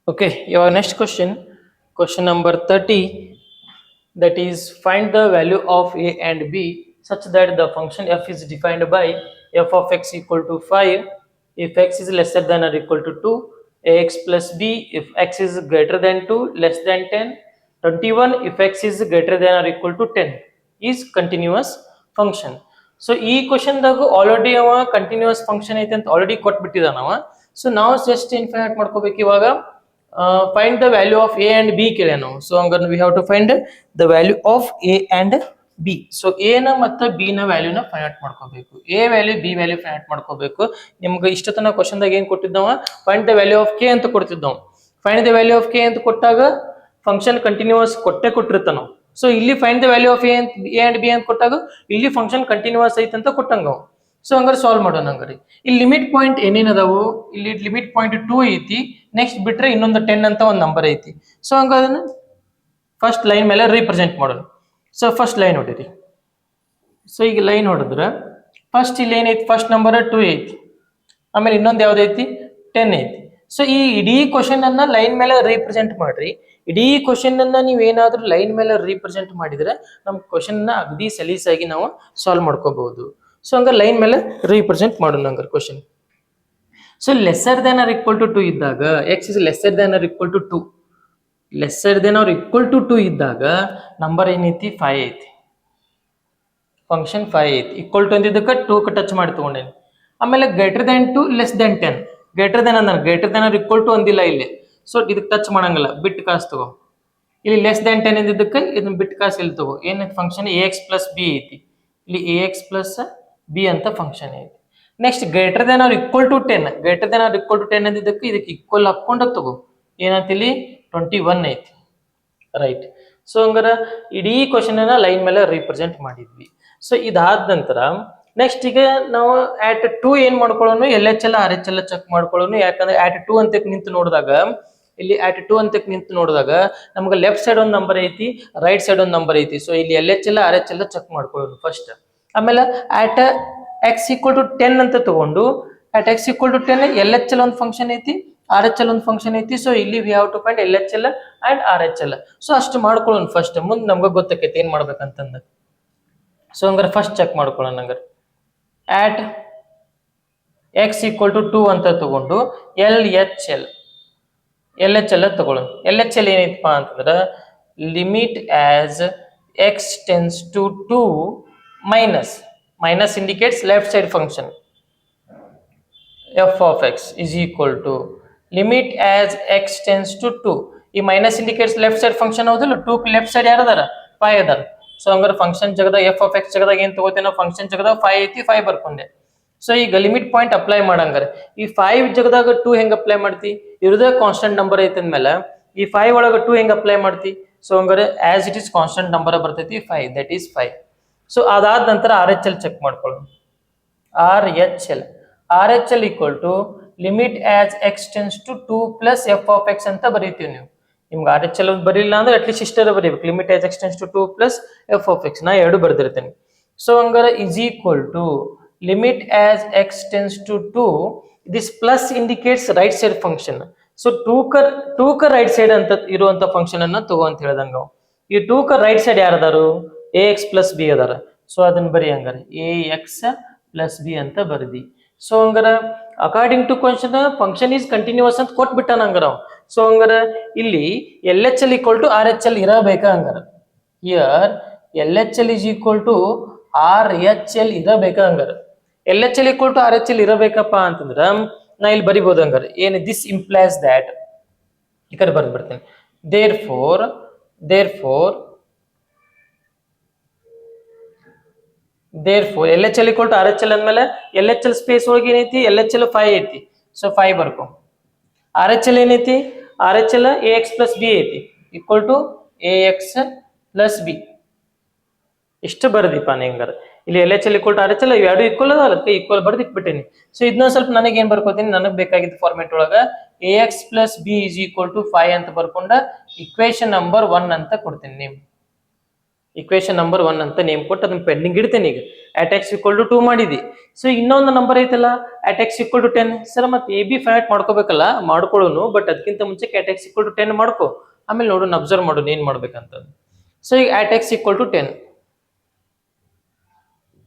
Okay, your next question, question number 30, that is find the value of a and b such that the function f is defined by f of x equal to 5 if x is lesser than or equal to 2, ax plus b if x is greater than 2, less than 10, 21 if x is greater than or equal to 10 is continuous function. So ಈ ಕ್ವಶನ್ದಾಗ already ಅವ continuous function ಐತೆ ಅಂತ already ಕೊಟ್ಬಿಟ್ಟಿದಾನವ. So ನಾವು just infinite ಮಾಡ್ಕೋಬೇಕು ಇವಾಗ. Find the value of a and b ಕೇಳ್ಯಾನ. ಸೊ ಹಂಗಾರೆ we have to find the value of a and b. So a ನ ಮತ್ತು b ನ ವ್ಯಾಲ್ಯೂನ ಫೈಂಡ್ ಔಟ್ ಮಾಡ್ಕೋಬೇಕು. a value b value find out ಮಾಡ್ಕೋಬೇಕು. ನಿಮ್ಗೆ ಇಷ್ಟತನ ಕ್ವಶನ್ದಾಗ ಏನು ಕೊಟ್ಟಿದ್ದವ, find the value of k ಅಂತ ಕೊಡ್ತಿದ್ದವ. Find the value of k ಅಂತ ಕೊಟ್ಟಾಗ ಫಂಕ್ಷನ್ ಕಂಟಿನ್ಯೂಸ್ ಕೊಟ್ಟಿರ್ತಾನ. ಸೊ ಇಲ್ಲಿ find the value of a and b ಅಂತ ಕೊಟ್ಟಾಗ ಇಲ್ಲಿ ಫಂಕ್ಷನ್ ಕಂಟಿನ್ಯೂಸ್ ಐತೆ ಅಂತ ಕೊಟ್ಟಂಗ. ಸೊ ಹಂಗಾರೆ ಸಾಲ್ವ್ ಮಾಡೋಣ. ಹಂಗಾರೆ ಇಲ್ಲಿ ಲಿಮಿಟ್ ಪಾಯಿಂಟ್ ಏನೇನ್ ಅದಾವು, ಇಲ್ಲಿ ಲಿಮಿಟ್ ಪಾಯಿಂಟ್ 2 ಐತಿ, ನೆಕ್ಸ್ಟ್ ಬಿಟ್ರೆ ಇನ್ನೊಂದು 10 ಅಂತ ಒಂದು ನಂಬರ್ ಐತಿ. ಸೊ ಹಂಗಾದ್ರೆ ಫಸ್ಟ್ ಲೈನ್ ಮೇಲೆ ರೀಪ್ರೆಸೆಂಟ್ ಮಾಡೋಣ. ಸೊ ಫಸ್ಟ್ ಲೈನ್ ಹೊಡಿರಿ. ಸೊ ಈಗ ಲೈನ್ ಹೊಡೆದ್ರೆ ಫಸ್ಟ್ ಇಲ್ಲಿ ಏನೈತಿ, ಫಸ್ಟ್ ನಂಬರ್ 2 ಐತಿ, ಆಮೇಲೆ ಇನ್ನೊಂದು ಯಾವ್ದೈತಿ 10 ಐತಿ. ಸೊ ಈ ಇಡೀ ಕ್ವಶನ್ ಅನ್ನ ಲೈನ್ ಮೇಲೆ ರೀಪ್ರೆಸೆಂಟ್ ಮಾಡ್ರಿ. ಇಡೀ ಕ್ವಶನ್ ಅನ್ನ ನೀವು ಏನಾದ್ರೂ ಲೈನ್ ಮೇಲೆ ರೀಪ್ರೆಸೆಂಟ್ ಮಾಡಿದ್ರೆ ನಮ್ಮ ಕ್ವಶನ್ ನ ಅಗದಿ ಸಲೀಸಾಗಿ ನಾವು ಸಾಲ್ವ್ ಮಾಡ್ಕೋಬಹುದು. ಸೊ ಹಂಗಾರೆ ಲೈನ್ ಮೇಲೆ ರೀಪ್ರೆಸೆಂಟ್ ಮಾಡೋಣ ಹಂಗಾರೆ question. So lesser than or equal to 2 ಇದ್ದಾಗ x is lesser than or equal to 2, lesser than or equal to 2 ಇದ್ದಾಗ ನಂಬರ್ ಏನೈತಿ 5 ಐತಿ, ಫಂಕ್ಷನ್ 5 ಐತಿ. ಈಕ್ವಲ್ ಟು ಅಂದಿದ್ದಕ್ಕೆ 2 ಟಚ್ ಮಾಡಿ ತಗೊಂಡೇನಿ. ಆಮೇಲೆ greater than 2 less than 10, greater than ಅಂದ್ರೆ greater than or equal to ಅಂದಿಲ್ಲ ಇಲ್ಲಿ. ಸೊ ಇದಕ್ಕೆ ಟಚ್ ಮಾಡಂಗಿಲ್ಲ, ಬಿಟ್ ಕಾಸ್ ತಗೋ. ಇಲ್ಲಿ ಲೆಸ್ ದೆನ್ 10 ಅಂದಿದ್ದಕ್ಕೆ ಇದನ್ನ ಬಿಟ್ ಕಾಸ್ ಇಲ್ಲಿ ತಗೋ. ಏನೈತಿ function a x plus b ಐತಿ, ಇಲ್ಲಿ ಎ ಎಕ್ಸ್ ಪ್ಲಸ್ ಬಿ ಅಂತ ಫಂಕ್ಷನ್ ಐತಿ. Next greater than or equal to 10, greater than or equal to 10 ಅಂದಿದ್ದಕ್ಕೆ ಇದಕ್ಕೆ ಈಕ್ವಲ್ ಹಾಕೊಂಡು ತಗೋ. ಏನಂತ ಇಲ್ಲಿ 21 ಐತಿ, ರೈಟ್. ಸೊ ಹಂಗಾರ ಇಡೀ ಕ್ವಶನ್ ಅನ್ನ ಲೈನ್ ಮೇಲೆ ರೀಪ್ರೆಸೆಂಟ್ ಮಾಡಿದ್ವಿ. ಸೊ ಇದಾದ ನಂತರ ನೆಕ್ಸ್ಟ್ ಈಗ ನಾವು ಆಟ್ 2 ಏನ್ ಮಾಡ್ಕೊಳ್ಳೋನು, L H L R H L check ಮಾಡ್ಕೊಳ್ಳೋನು. ಯಾಕಂದ್ರೆ ಆಟ್ 2 ಅಂತ ನಿಂತು ನೋಡಿದಾಗ, ಇಲ್ಲಿ ಆಟ್ 2 ಅಂತ ನಿಂತು ನೋಡಿದಾಗ ನಮ್ಗೆ ಲೆಫ್ಟ್ ಸೈಡ್ ಒಂದು ನಂಬರ್ ಐತಿ, ರೈಟ್ ಸೈಡ್ ಒಂದು ನಂಬರ್ ಐತಿ. ಸೊ ಇಲ್ಲಿ L H L R H L check ಮಾಡ್ಕೊಳ್ಳೋನು ಫಸ್ಟ್. ಆಮೇಲೆ ಆಟ್ ಎಕ್ಸ್ ಈಕ್ವಲ್ ಟು 10 ಅಂತ ತಗೊಂಡು at x equal to 10 L H L ಒಂದು ಫಂಕ್ಷನ್ ಐತಿ, ಆರ್ ಎಚ್ ಎಲ್ ಒಂದು ಫಂಕ್ಷನ್ ಐತಿ. ಸೊ ಇಲ್ಲಿ we have to find L H L and R H L. So ಅಷ್ಟು ಮಾಡ್ಕೊಳ್ಳೋಣ ಫಸ್ಟ್, ಮುಂದೆ ನಮ್ಗೆ ಗೊತ್ತಾಕೈತಿ ಏನ್ ಮಾಡ್ಬೇಕಂತಂದ. ಸೊ ಹಂಗಾರೆ ಫಸ್ಟ್ ಚೆಕ್ ಮಾಡ್ಕೊಳ್ಳೋಣ. ಹಂಗಾರೆ ಆಟ್ ಎಕ್ಸ್ ಈಕ್ವಲ್ ಟು 2 ಅಂತ ತಗೊಂಡು ಎಲ್ ಎಚ್ ಎಲ್ ತಗೊಳ್ಳೋಣ. ಎಲ್ ಎಚ್ ಎಲ್ ಏನೈತಪ್ಪ ಅಂತಂದ್ರೆ limit as x tends to 2 minus indicates left side function f of x is equal to limit as x tends to 2. ಈ minus indicates left side function ಹೌದಿಲ್ಲ, 2 left side ಯಾರದಾರ 5 ಅದಾರ. So ಹಂಗಾರೆ function ಜಗದ F of X ಜಗದಾಗ ಏನ್ ತಗೋತೇನೆ, function ಜಗದಾಗ 5 ಐತಿ, 5 ಬರ್ಕೊಂಡೆ. So ಈಗ ಲಿಮಿಟ್ ಪಾಯಿಂಟ್ ಅಪ್ಲೈ ಮಾಡಂಗಾರೆ ಈ 5 ಜಗದಾಗ 2 ಹೆಂಗ್ ಅಪ್ಲೈ ಮಾಡ್ತಿ, ಇರೋದೇ ಕಾನ್ಸ್ಟೆಂಟ್ ನಂಬರ್ ಐತಿ ಅಂದ್ಮೇಲೆ ಈ 5 ಒಳಗ 2 ಹೆಂಗ್ ಅಪ್ಲೈ ಮಾಡ್ತಿ. ಸೊ ಹಂಗಾರೆ as it is constant number ಬರ್ತೈತಿ 5, ದಟ್ ಈಸ್ 5. ಸೊ ಅದಾದ ನಂತರ ಆರ್ ಎಚ್ ಎಲ್ ಚೆಕ್ ಮಾಡ್ಕೊಳ್ಳೋಣ. R H L equal to limit as x tends to 2 plus f of x ಅಂತ ಬರೀತೀವಿ. ನೀವು ನಿಮ್ಗೆ ಆರ್ ಎಚ್ ಎಲ್ ಬರೀಲ್ಲ ಅಂದ್ರೆ ಅಟ್ಲೀಸ್ಟ್ ಇಷ್ಟರ ಬರೀಬೇಕು, limit as x tends to 2 plus f of x. ನಾ ಎರಡು ಬರ್ದಿರ್ತೇನೆ. ಸೊ ಹಂಗಾರೆ is equal to limit as x tends to 2, this plus indicates right side function. So 2 ಕ ರೈಟ್ ಸೈಡ್ ಅಂತ ಇರುವಂತ ಫಂಕ್ಷನ್ ಅನ್ನ ತಗೋ ಅಂತ ಹೇಳಿದಂಗ ನಾವು. ಈ 2 ಕ ರೈಟ್ ಸೈಡ್ ಯಾರದಾರು, ಎ ಎಕ್ಸ್ ಪ್ಲಸ್ ಬಿ ಅದಾರ. ಸೊ ಅದನ್ನ ಬರೀ ಹಂಗಾರೆ ಎ ಎಕ್ಸ್ ಪ್ಲಸ್ ಬಿ ಅಂತ ಬರದಿ. ಸೊ ಹಂಗಾರ according to question function is continuous ಅಂತ ಕೊಟ್ಬಿಟ್ಟಾನ ಹಂಗಾರ. ಸೊ ಹಂಗಾರ ಇಲ್ಲಿ L H L equal to R H L ಇರಬೇಕಾ ಹಂಗಾರ. Here L H L is equal to R H L ಇರಬೇಕಾ ಹಂಗಾರ. L H L equal to R H L ಇರಬೇಕಪ್ಪ ಅಂತಂದ್ರ ನಾ ಇಲ್ಲಿ ಬರಿಬಹುದು ಹಂಗಾರೆ. ಏನು ದಿಸ್ ಇಂಪ್ಲೈಸ್ ದ್ಯಾಟ್, ಈ ಕಡೆ ಬರ್ದ್ಬಿಡ್ತೇನೆ. Therefore L H L equal to R H L ಅಂದ್ಮೇಲೆ ಎಲ್ ಎಚ್ ಎಲ್ ಸ್ಪೇಸ್ ಒಳಗೆ ಏನೈತಿ, ಎಲ್ ಎಚ್ ಎಲ್ 5 ಐತಿ. ಸೊ 5 ಬರ್ಕೊ. ಆರ್ ಎಚ್ ಎಲ್ ಏನೈತಿ, R H L a x plus b ಐತಿ, equal to a x plus b. ಇಷ್ಟು ಬರ್ದಿಪ್ಪ ಹಂಗಾರ. ಇಲ್ಲಿ L H L equal to R H L ಇವೆರಡು ಈಕ್ವಲ್ ಅದ, ಅದಕ್ಕೆ ಈಕ್ವಲ್ ಬರ್ದು ಇಟ್ಬಿಟ್ಟೇನಿ. ಸೊ ಇದನ್ನ ಸ್ವಲ್ಪ ನನಗೆ ಏನ್ ಬರ್ಕೋತೀನಿ, ನನಗೆ ಬೇಕಾಗಿದ್ದ ಫಾರ್ಮೆಟ್ ಒಳಗ a x plus b is equal to 5 ಅಂತ ಬರ್ಕೊಂಡ ಇಕ್ವೇಶನ್ ನಂಬರ್ 1 ಅಂತ ಕೊಡ್ತೀನಿ. ನೀವು ಇಕ್ವೇಶನ್ ನಂಬರ್ 1 ಅಂತ ನೇಮ್ ಕೊಟ್ಟು ಅದನ್ನ ಪೆಂಡಿಂಗ್ ಇಡ್ತೇನೆ. ಈಗ at x equal to 2 ಮಾಡಿದಿ. ಸೊ ಇನ್ನೊಂದು ನಂಬರ್ ಐತಲ್ಲ at x equal to 10. Sir ಮತ್ತೆ ಎ ಬಿ ಫೈಂಡ್ ಮಾಡ್ಕೋಬೇಕಲ್ಲ, ಮಾಡ್ಕೊಳ್ಳೋನು. ಬಟ್ ಅದಕ್ಕಿಂತ ಮುಂಚೆ at x equal to 10 ಮಾಡ್ಕೋ, ಆಮೇಲೆ ನೋಡೋಣ, ಅಬ್ಸರ್ವ್ ಮಾಡೋಣ ಏನ್ ಮಾಡ್ಬೇಕಂತ. ಸೊ ಈಗ at x equal to 10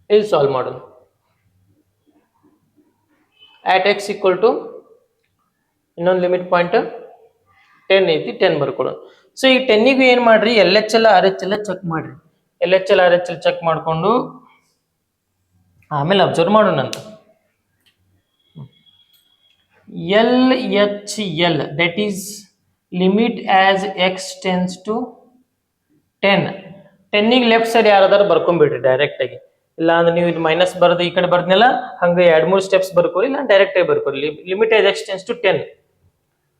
ಇಲ್ಲಿ ಸಾಲ್ವ್ ಮಾಡೋಣ. at x equal to ಇನ್ನೊಂದು ಲಿಮಿಟ್ ಪಾಯಿಂಟ್ 10 ಐತಿ, 10 ಬರ್ಕೊಳ್ಳೋಣ. ಸೊ ಈ 10ಗೂ ಏನ್ ಮಾಡ್ರಿ, L H L R H L check ಮಾಡ್ರಿ. L H L R H L check ಮಾಡ್ಕೊಂಡು ಆಮೇಲೆ ಅಬ್ಸರ್ವ್ ಮಾಡೋಣ ಅಂತ. L H L that is limit as x tends to 10. 10ಗೆ ಲೆಫ್ಟ್ ಸೈಡ್ ಯಾರಾದ್ರೂ ಬರ್ಕೊಂಡ್ಬಿಡ್ರಿ ಡೈರೆಕ್ಟ್ ಆಗಿ. ಇಲ್ಲ ಅಂದ್ರೆ ನೀವು ಇದು ಮೈನಸ್ ಬರೋದು ಈ ಕಡೆ ಬರ್ದ್ನಲ್ಲ, ಹಂಗೆ 2-3 ಸ್ಟೆಪ್ಸ್ ಬರ್ಕೋರಿ, ಇಲ್ಲ ಡೈರೆಕ್ಟ್ ಆಗಿ ಬರ್ಕೋರಿ. Limit as x tends to 10.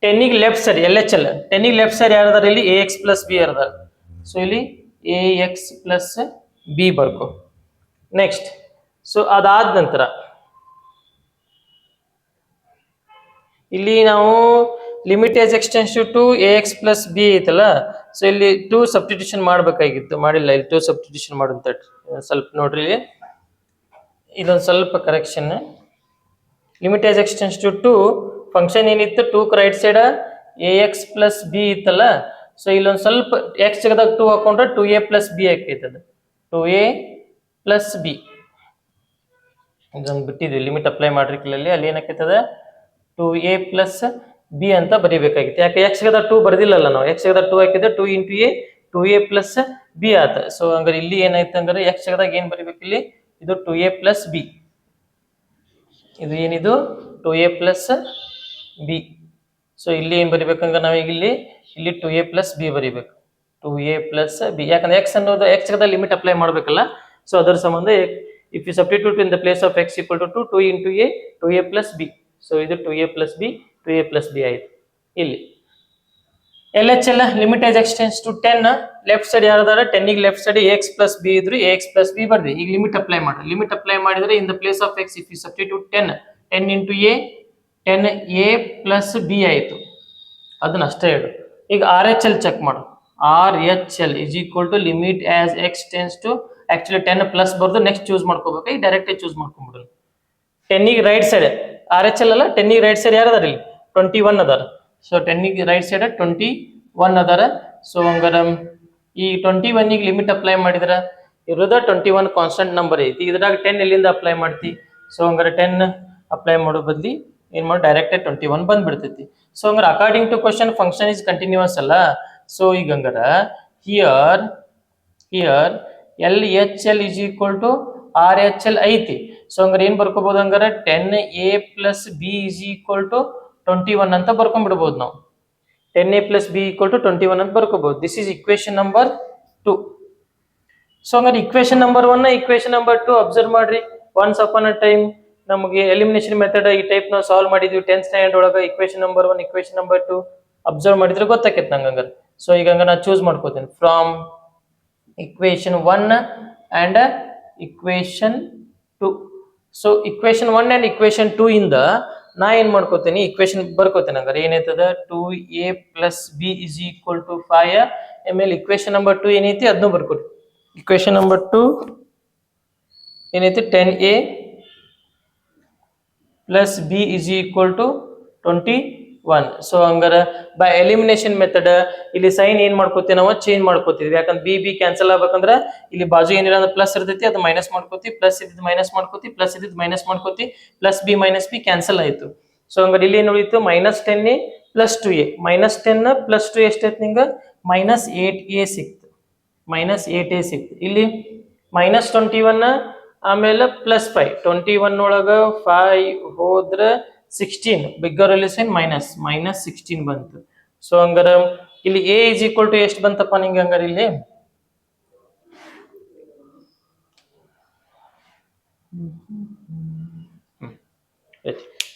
10ಗೆ left side L H L, 10ಗೆ ಲೆಫ್ಟ್ ಸೈಡ್ ಯಾರದಾರ ಇಲ್ಲಿ ಎ ಎಕ್ಸ್ ಪ್ಲಸ್ ಬಿ ಯಾರದಾರ. ಸೊ ಇಲ್ಲಿ ಎ ಎಕ್ಸ್ ಪ್ಲಸ್ ಬಿ ಬರ್ಕೋ. ನೆಕ್ಸ್ಟ್ ಸೊ ಅದಾದ ನಂತರ ಇಲ್ಲಿ ನಾವು limit as x tends to a x plus b ಐತಲ್ಲ, ಸೊ ಇಲ್ಲಿ 2 ಸಬ್ಸ್ಟಿಟ್ಯೂಷನ್ ಮಾಡ್ಬೇಕಾಗಿತ್ತು, ಮಾಡಿಲ್ಲ. ಇಲ್ಲಿ 2 ಸಬ್ಸ್ಟಿಟ್ಯೂಷನ್ ಮಾಡುವಂತ ಸ್ವಲ್ಪ ನೋಡ್ರಿ, ಇದೊಂದು ಸ್ವಲ್ಪ correction. Limit as x tends to 2 function ಏನಿತ್ತು, 2 right side a x plus b ಇತ್ತಲ್ಲ. ಸೊ ಇಲ್ಲೊಂದು ಸ್ವಲ್ಪ ಎಕ್ಸ್ ಜಗದಾಗ 2 ಹಾಕೊಂಡ್ರೆ 2a ಪ್ಲಸ್ ಬಿ ಆಕೈತದ, 2a ಪ್ಲಸ್ ಬಿ. ಇದೊಂದು ಬಿಟ್ಟಿದ್ವಿ, ಲಿಮಿಟ್ ಅಪ್ಲೈ ಮಾಡ್ರಿ ಅಲ್ಲಿ. ಅಲ್ಲಿ ಏನಾಕೈತದ 2a ಪ್ಲಸ್ ಬಿ ಅಂತ ಬರೀಬೇಕಾಗಿತ್ತು. ಯಾಕೆ ಎಕ್ಸ್ ಜಗದ 2 ಬರ್ದಿಲ್ಲಲ್ಲ ನಾವು, ಎಕ್ಸ್ ಜಗದ 2 ಹಾಕಿದ್ರೆ 2 into a 2a plus B ಆತ. ಸೊ ಹಂಗಾರೆ ಇಲ್ಲಿ ಏನಾಯ್ತು ಅಂದ್ರೆ ಎಕ್ಸ್ ಜಗದಾಗ ಏನ್ ಬರೀಬೇಕು, ಇಲ್ಲಿ ಇದು 2a ಪ್ಲಸ್ ಬಿ, ಇದು ಏನಿದು 2a ಪ್ಲಸ್ ಬಿ. ಸೊ ಇಲ್ಲಿ ಏನ್ ಬರಿಬೇಕಂದ್ರೆ ನಾವೀಗ ಇಲ್ಲಿ 2a ಪ್ಲಸ್ ಬಿ ಬರಿಬೇಕು, 2a ಪ್ಲಸ್ ಬಿ. ಯಾಕಂದ್ರೆ ಎಕ್ಸ್ ಅನ್ನೋದು ಎಕ್ಸ್ ಜಗದ ಲಿಮಿಟ್ ಅಪ್ಲೈ ಮಾಡ್ಬೇಕಲ್ಲ. ಸೊ ಅದರ ಸಂಬಂಧ if you substitute in the place of x equal to 2 into a 2a plus b. So ಇದು 2a plus b, 2a plus b ಆಯ್ತು. ಇಲ್ಲಿ L H L limit as x tends to 10, left side ಯಾರದಾರ 10ಗೆ left side a x plus b ಇದ್ರು, a x plus b ಬರ್ರಿ. ಈಗ limit apply ಮಾಡ್ರಿ. Limit apply ಮಾಡಿದ್ರೆ in the place of x if you substitute 10 into a 10a plus b ಆಯಿತು, ಅದನ್ನ ಅಷ್ಟೇ ಹೇಳು. ಈಗ ಆರ್ ಎಚ್ ಎಲ್ ಚೆಕ್ ಮಾಡು. R H L is equal to limit as x tends to, actually 10 plus ಬರ್ದು next choose ಮಾಡ್ಕೋಬೇಕು. ಈಗ direct choose ಮಾಡ್ಕೊಂಡ್ಬಿಡು. 10ಗೆ right side R H L ಅಲ್ಲ, 10ಗೆ ರೈಟ್ ಸೈಡ್ ಯಾರು ಅದಾರ ಇಲ್ಲಿ 21 ಅದಾರ. ಸೊ 10ಗೆ ರೈಟ್ ಸೈಡ್ 21 ಅದಾರ. ಸೊ ಹಂಗಾರ ಈ 21ಗೆ ಲಿಮಿಟ್ ಅಪ್ಲೈ ಮಾಡಿದ್ರ ಇರೋದ 21 ಕಾನ್ಸ್ಟೆಂಟ್ ನಂಬರ್ ಐತಿ. ಇದ್ರಾಗ 10 ಎಲ್ಲಿಂದ ಅಪ್ಲೈ ಮಾಡ್ತಿ. ಸೊ ಹಂಗಾರೆ 10 ಅಪ್ಲೈ ಮಾಡೋ ಬದ್ಲಿ ಏನ್ ಮಾಡಿ ಡೈರೆಕ್ಟ್ 21 ಬಂದ್ಬಿಡ್ತೈತಿ. ಸೊ ಹಂಗಾರೆ according to question function is continuous ಅಲ್ಲ. ಸೊ ಈಗ ಹಂಗಾರ here L H L is equal to R H L ಐತಿ. ಸೊ ಹಂಗಾರೆ ಏನ್ ಬರ್ಕೋಬಹುದು, ಹಂಗಾರೆ 10a plus b is equal to 21 ಅಂತ ಬರ್ಕೊಂಡ್ಬಿಡ್ಬೋದು ನಾವು. 10a plus B equal to 21 ಅಂತ ಬರ್ಕೋಬಹುದು. This is equation number 2. So ಹಂಗಾರೆ equation number 1 equation number 2 observe ಮಾಡ್ರಿ. ಒನ್ಸ್ ಅಪಾನ್ ಅ ಟೈಮ್ ನಮಗೆ ಎಲಿಮಿನೇಷನ್ ಮೆಥಡ್ ಈ ಟೈಪ್ ನಾವು ಸಾಲ್ವ್ ಮಾಡಿದ್ವಿ 10th ಸ್ಟ್ಯಾಂಡರ್ಡ್ ಒಳಗ. Equation number 1 equation number 2 observe ಮಾಡಿದ್ರೆ ಗೊತ್ತಾಕೈತೆ ನಂಗೆ ಹಂಗಾರೆ. ಸೊ ಈಗ ಹಂಗ ನಾ ಚೂಸ್ ಮಾಡ್ಕೋತೀನಿ from equation 1 and equation 2. So equation 1 and equation 2 ಇಂದ ನಾ ಏನ್ ಮಾಡ್ಕೋತೀನಿ, ಇಕ್ವೇಶನ್ ಬರ್ಕೋತೀನಿ. ಹಂಗಾರೆ ಏನೈತದ 2a plus b is equal to 5. ಆಮೇಲೆ ಇಕ್ವೇಶನ್ ನಂಬರ್ 2 ಏನೈತಿ ಅದನ್ನು ಬರ್ಕೊಡಿ. ಇಕ್ವೇಶನ್ ನಂಬರ್ 2 ಏನೈತಿ 10a plus b is equal to 21. So ಹಂಗಾರ ಬೈ ಎಲಿಮಿನೇಷನ್ ಮೆಥಡ್ ಇಲ್ಲಿ ಸೈನ್ ಏನ್ ಮಾಡ್ಕೋತೀವಿ ನಾವು ಚೇಂಜ್ ಮಾಡ್ಕೋತೀವಿ. ಯಾಕಂದ್ರೆ ಬಿ ಬಿ ಕ್ಯಾನ್ಸಲ್ ಆಗ್ಬೇಕಂದ್ರೆ ಇಲ್ಲಿ ಬಾಜು ಏನಿಲ್ಲ ಅಂದ್ರೆ ಪ್ಲಸ್ ಇರ್ತೈತಿ, ಅದು ಮೈನಸ್ ಮಾಡ್ಕೋತಿ, ಪ್ಲಸ್ ಇದ್ದು ಮೈನಸ್ ಮಾಡ್ಕೋತಿ, ಪ್ಲಸ್ ಇದ್ದು ಮೈನಸ್ ಮಾಡ್ಕೋತಿ, plus b minus b cancel ಆಯ್ತು. ಸೊ ಹಂಗಾರೆ ಇಲ್ಲಿ ಏನು ಉಳಿತು -10a ಪ್ಲಸ್ 2a. -10 ಪ್ಲಸ್ 2 ಎಷ್ಟೈತಿ ನಿಂಗೆ -8a ಸಿಕ್ತು, -8a ಸಿಕ್ತು. ಇಲ್ಲಿ -21 ಆಮೇಲೆ +5, 21 ಒಳಗ 5 ಹೋದ್ರ 16, ಬಿಗ್ಗರ್ ರಿಲೇಷನ್ -16 ಬಂತು. ಸೊ ಹಂಗಾರ ಇಲ್ಲಿ a ಇಸ್ ಈಕ್ವಲ್ ಟು ಎಷ್ಟು ಬಂತಪ್ಪ ನಿಂಗೆ, ಹಂಗಾರೆ ಇಲ್ಲಿ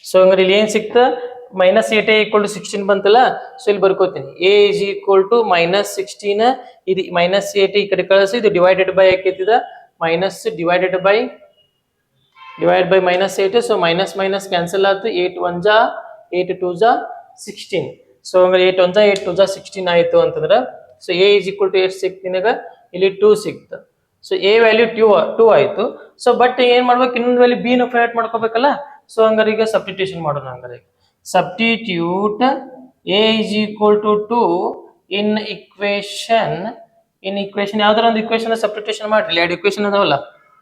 ಸೊ ಹಂಗಾರೆ ಇಲ್ಲಿ ಏನ್ ಸಿಕ್ತ -8a ಈಕ್ವಲ್ ಟು 16 ಬಂತಲ್ಲ. ಸೊ ಇಲ್ಲಿ ಬರ್ಕೋತೀನಿ a ಇಸ್ ಈಕ್ವಲ್ ಟು -16, ಇದು -8 ಈ ಕಡೆ ಕಳಿಸಿ, ಇದು ಡಿವೈಡೆಡ್ ಬೈ ಆಕೈತಿದ divide by -8. So minus minus cancel ಆಯ್ತು. 8 1 ಜಾ 8 2 ಜಾ 16. ಸೊ ಹಂಗಾರೆ 8 1 ಜಾ 8 2 ಜಾ 16 ಆಯ್ತು ಅಂತಂದ್ರೆ so a is equal to ಎಷ್ಟು ಸಿಕ್ತು ನಿನಗ ಇಲ್ಲಿ 2 ಸಿಕ್ತು. ಸೊ ಎ ವ್ಯಾಲ್ಯೂ 2 ಆಯ್ತು. ಸೊ ಬಟ್ ಏನ್ ಮಾಡ್ಬೇಕು, ಇನ್ನೊಂದು ವ್ಯಾಲ್ಯೂ ಬಿ ನ ಫೈಂಡ್ ಮಾಡ್ಕೋಬೇಕಲ್ಲ. ಸೊ ಹಂಗಾರೆ ಈಗ ಸಬ್ಸ್ಟಿಟ್ಯೂಷನ್ ಮಾಡೋಣ. ಹಂಗಾರೆ substitute a is equal to 2 in equation ಯಾವ್ದಾರ ಒಂದು ಇಕ್ವೇಶನ್ ಸಬ್ಸ್ಟಿಟ್ಯೂಷನ್ ಮಾಡ್ರಿ. ಎರಡು ಇಕ್ವೇಶನ್ ಅದಾವಲ್ಲ,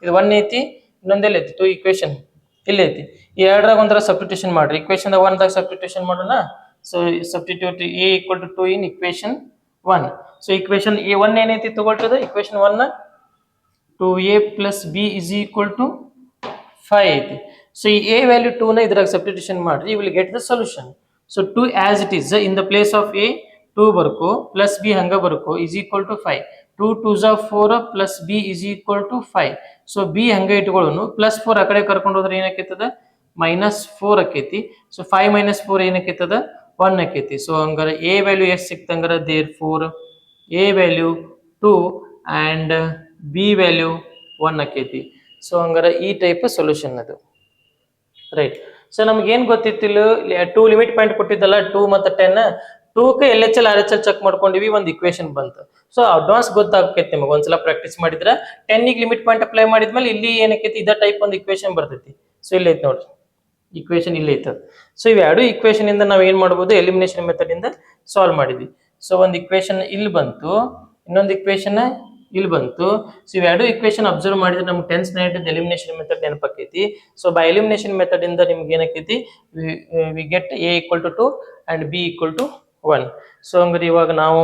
ಇದು 1 ಐತಿ, ಇನ್ನೊಂದೆಲ್ಲ ಐತಿ 2 ಇಕ್ವೇಶನ್ ಇಲ್ಲಿ ಐತಿ. ಈ ಎರಡರಾಗ ಒಂದರ ಸಬ್ಸ್ಟಿಟ್ಯೂಷನ್ ಮಾಡ್ರಿ. ಇಕ್ವೇಶನ್ 1 ದಾಗ ಸಬ್ಸ್ಟಿಟ್ಯೂಷನ್ ಮಾಡೋಣ. So substitute a equal to 2 in equation 1. So equation a 1 ಏನೈತಿ ತಗೊಳ್ತದ, equation 1 2a plus b is equal to 5 ಐತಿ. ಸೊ ಈ ಎ ವ್ಯಾಲ್ಯೂ 2 ನ ಇದ್ರಾಗ ಸಬ್ಸ್ಟಿಟ್ಯೂಷನ್ ಮಾಡ್ರಿ, you will get the solution. So 2 as it is, in the place of a 2 ಬರ್ಕೋ, plus b ಹಂಗ ಬರ್ಕೋ, is equal to 5. 2 2s are 4 plus b is equal to 5. So b ಹಂಗ ಇಟ್ಕೊಳ್ಳೋನು, ಪ್ಲಸ್ 4 ಆ ಕಡೆ ಕರ್ಕೊಂಡು ಹೋದ್ರೆ ಏನಾಕೈತದ, -4 ಆಕೈತಿ. ಸೊ 5 - 4 ಏನಕೈತದ, 1 ಆಕೈತಿ. ಸೊ ಹಂಗಾರೆ ಎ ವ್ಯಾಲ್ಯೂ ಎಷ್ಟು ಸಿಕ್ತಂಗಾರ, therefore a value 2 and b value 1 ಆಕೈತಿ. ಸೊ ಹಂಗಾರೆ ಈ ಟೈಪ್ ಸೊಲ್ಯೂಷನ್ ಅದು, ರೈಟ್. ಸೊ ನಮ್ಗೆ ಏನ್ ಗೊತ್ತಿತ್ತಿಲ್ಲ, 2 ಲಿಮಿಟ್ ಪಾಯಿಂಟ್ ಕೊಟ್ಟಿದ್ದಲ್ಲ, 2 ಮತ್ತು 10. 2ಕ್ಕೆ LHL RHL ಚೆಕ್ ಮಾಡ್ಕೊಂಡಿವಿ, ಒಂದು ಇಕ್ವೇಶನ್ ಬಂತು. ಸೊ ಅಡ್ವಾನ್ಸ್ ಗೊತ್ತಾಗೈತಿ ನಿಮಗೆ ಒಂದ್ಸಲ ಪ್ರಾಕ್ಟೀಸ್ ಮಾಡಿದ್ರೆ. 10ಗೆ ಲಿಮಿಟ್ ಪಾಯಿಂಟ್ ಅಪ್ಲೈ ಮಾಡಿದ್ಮೇಲೆ ಇಲ್ಲಿ ಏನಕ್ಕೈತಿ, ಇದ ಟೈಪ್ ಒಂದು ಇಕ್ವೇಶನ್ ಬರ್ತೈತಿ. ಸೊ ಇಲ್ಲಿ ಐತಿ ನೋಡ್ರಿ, ಇಕ್ವೇಶನ್ ಇಲ್ಲಿ ಐತ. ಸೊ ಇವೆರಡು ಇಕ್ವೇಶನ್ ಇಂದ ನಾವ್ ಏನ್ ಮಾಡ್ಬೋದು, ಎಲಿಮಿನೇಷನ್ ಮೆಥಡ್ ಇಂದ ಸಾಲ್ವ್ ಮಾಡಿದ್ವಿ. ಸೊ ಒಂದು ಇಕ್ವೇಶನ್ ಇಲ್ಲಿ ಬಂತು, ಇನ್ನೊಂದು ಇಕ್ವೇಶನ್ ಇಲ್ಲಿ ಬಂತು. ಸೊ ಇವೆರಡು ಇಕ್ವೇಶನ್ ಅಬ್ಸರ್ವ್ ಮಾಡಿದ್ರೆ ನಮ್ಗೆ 10th ಸ್ಟ್ಯಾಂಡರ್ಡ್ ಎಲಿಮಿನೇಷನ್ ಮೆಥಡ್ ನೆನಪಾಕೈತಿ. ಸೊ ಬೈ ಎಲಿಮಿನೇಷನ್ ಮೆಥಡ್ ಇಂದ ನಿಮ್ಗೆ ಏನಕ್ಕೈತಿ, we get a equal to 2 and b equal to 1. So ಹಂಗಾರೆ ಇವಾಗ ನಾವು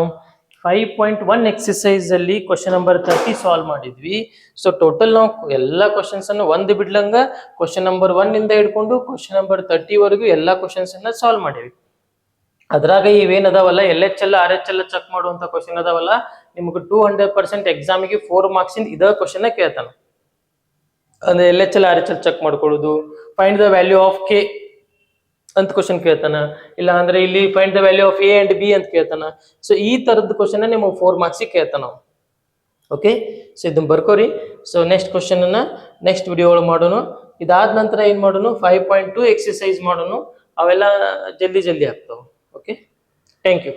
5.1 ಎಕ್ಸಸೈಸ್ ಅಲ್ಲಿ ಕ್ವಶನ್ ನಂಬರ್ 30 ಸಾಲ್ವ್ ಮಾಡಿದ್ವಿ. ಸೊ ಟೋಟಲ್ ನಾವು ಎಲ್ಲಾ ಕ್ವಶನ್ಸ್ ಅನ್ನು ಒಂದು ಬಿಡ್ಲಂಗ ಕ್ವಶನ್ ನಂಬರ್ 1 ಇಂದ ಹಿಡ್ಕೊಂಡು ಕ್ವಶನ್ ನಂಬರ್ 30 ವರೆಗೂ ಎಲ್ಲಾ ಕ್ವಶನ್ಸ್ ಅನ್ನ ಸಾಲ್ವ್ ಮಾಡಿವಿ. ಅದ್ರಾಗ ಇವೇನ್ ಅದಾವಲ್ಲ, LHL RHL ಚೆಕ್ ಮಾಡುವಂತ ಕ್ವಶನ್ ಅದಾವಲ್ಲ, ನಿಮ್ಗೆ 200% ಎಕ್ಸಾಮಿಗೆ 4 ಮಾರ್ಕ್ಸ್ ಇಂದ ಇದ ಕ್ವಶನ್ ಕೇಳ್ತಾನ. ಅಂದ್ರೆ LHL RHL ಚೆಕ್ ಮಾಡ್ಕೊಳ್ಳೋದು, find the value of K ಅಂತ ಕ್ವಶನ್ ಕೇಳ್ತಾನ, ಇಲ್ಲ ಅಂದ್ರೆ ಇಲ್ಲಿ find the value of a and b ಅಂತ ಕೇಳ್ತಾನ. ಸೊ ಈ ತರದ ಕ್ವಶನ್ ನಿಮಗೆ 4 ಮಾರ್ಕ್ಸ್ ಕೇಳ್ತಾನ. ಓಕೆ, ಸೊ ಇದನ್ನ ಬರ್ಕೋರಿ. ಸೊ ನೆಕ್ಸ್ಟ್ ಕ್ವಶನ್ ಅನ್ನ ನೆಕ್ಸ್ಟ್ ವಿಡಿಯೋ ಒಳಗೆ ಮಾಡೋಣ. ಇದಾದ ನಂತರ ಏನ್ ಮಾಡೋಣ, 5.2 ಎಕ್ಸಸೈಸ್ ಮಾಡೋಣ. ಅವೆಲ್ಲ ಜಲ್ದಿ ಆಗ್ತಾವ. Okay, thank you.